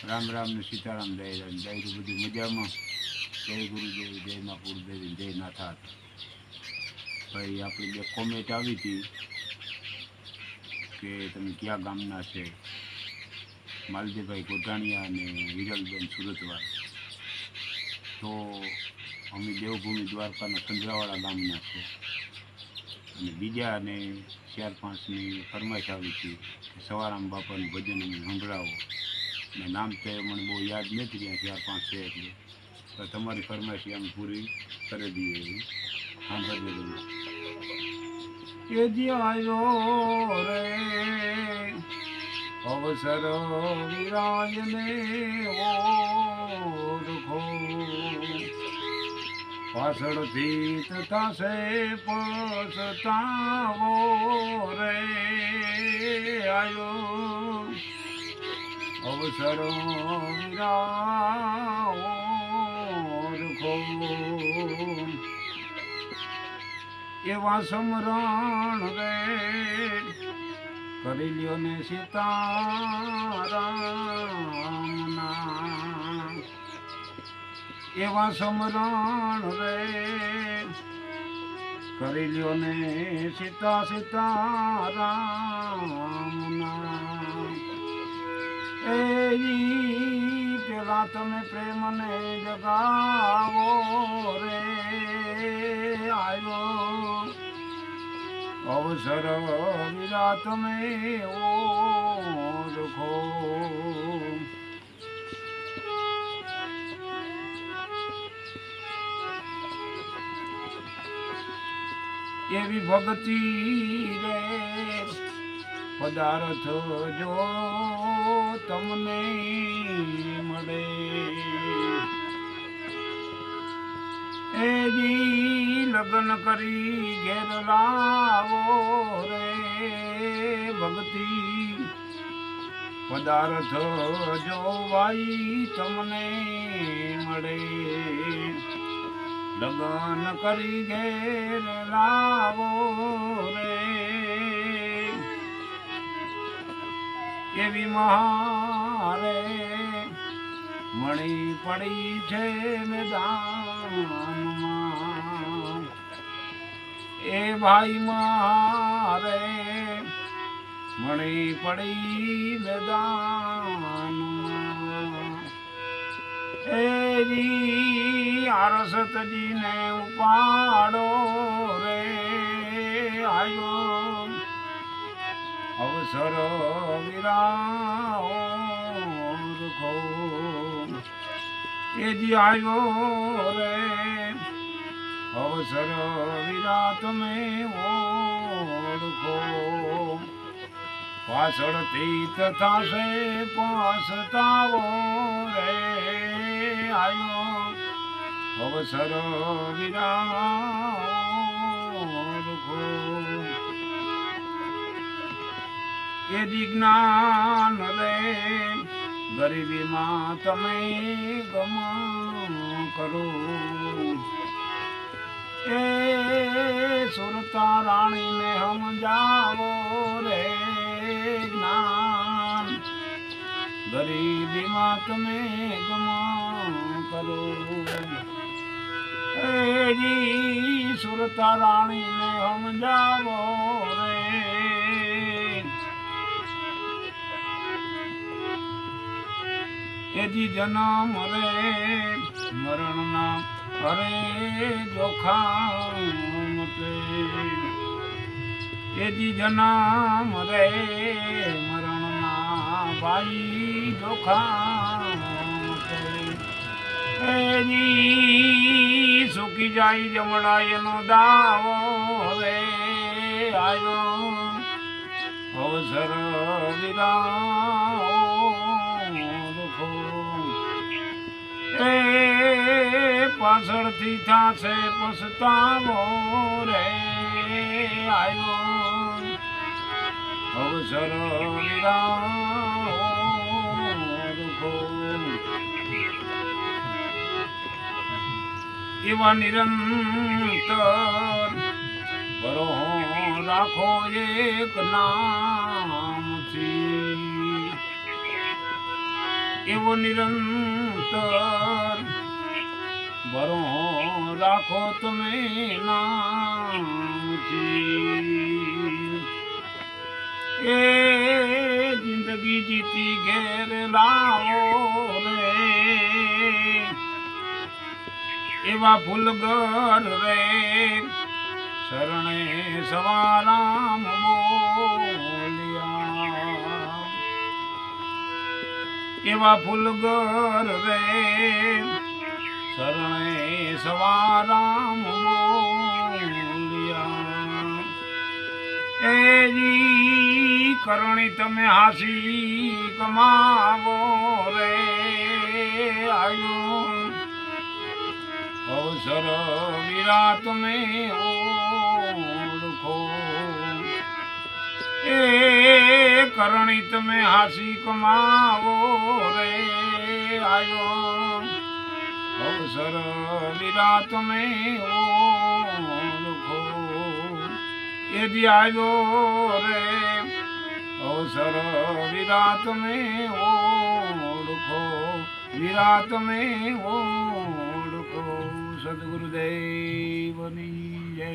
રામ રામ ને સીતારામ જય રામ જય બધું મજામાં. જય ગુરુદેવ, જય મા પૂરદેવી, જય નાથા. ભાઈ આપણી બે કોમેન્ટ આવી હતી કે તમે કયા ગામના છે, માલદેવભાઈ ગોઢાણીયા અને વિરલબેન સુરતવાળ. તો અમે દેવભૂમિ દ્વારકાના સંજરાવાળા ગામના છે. અને બીજા અને 4-5ની ફરમાઈશ આવી હતી કે સવારામ બાપાનું ભજન અમે સંભળાવો. અને નામ તો મને બહુ યાદ નથી રહ્યા, 4-5 છે એટલે. તો તમારી ફરમાઈશ અમે પૂરી કરી દઈએ એવી સાંભળજો. એ જે આવ્યો રે અવસર વિરાયને ઓળખો, પાછળથી થશે પછતાવો રે. આવ્યો અવસર ઓળખો, એવા સમરણ રે કરી લ્યો ને સીતારામના. એવા સમરણ રે કરી લ્યો ને સીતારામના. એ પેલા તમે પ્રેમને જગાવો રે. આવ્યો અવસર વિરા તમે ઓળખો. એવી ભક્તિ રે પદાર્થ જો તમને મળે, એજી લગ્ન કરી ઘેર લાવો રે. ભક્તિ પદાર્થ જોવાઈ તમને મળે, લગ્ન કરી ઘેર લાવો રે. એવી મારે મણી પડી છે મેદાનમાં, એ ભાઈ મારે મણી પડી મેદાનમાં. એજી આરસતજીને ઉપાડો રે. આવ્યો અવસર વિરાખો, એજી આવ્યો રે અવસર વિરા તમે ઓળખો. પાછળથી થશે પછતાવો રે. આવ્યો અવસર વિરા ઓળખો. એ જ્ઞાન રે ગરીબીમાં તમે ગમ કરો, એ સુરતા રાણીને સમજાવો રે. જ્ઞાન ગરીબીમાં તમે ગમ કરો, એજી સુરતા રાણીને સમજાવો રે. એજી જન્મ રે મરણના અરે જોખા મતે, એજી જન્મ રે મરણના ભાઈ જોખા મતે. એજી સુકી જાય જમડાયનો દાવો રે. આવ્યો અવસર વિરા એ પાછળથી થશે પછતાવો રે. આવ્યો અવસર વિરાખો. એવા નિરંતર ભરો રાખો એક નામથી, એવો નિરંતર ભરો રાખો તમે નામથી એ જિંદગી જીતી ઘેર લાવો રે એવા ફૂલગર રે શરણે સવારામ બોલ્યા એવા ફૂલગર રે શરણે સવારામ બોલ્યા એજી કરણી તમે હાસી કમાવો રે આયો અવસર વીરા તમે ઓળખો એ કરણી તમે હાસી કમાવો રે આયો અવસર વીરા તમે ઓળખો એ દી આવ્યો રે અવસર વીરા તમે ઓળખો વીરા તમે ઓળખો સદગુરુદેવની જય.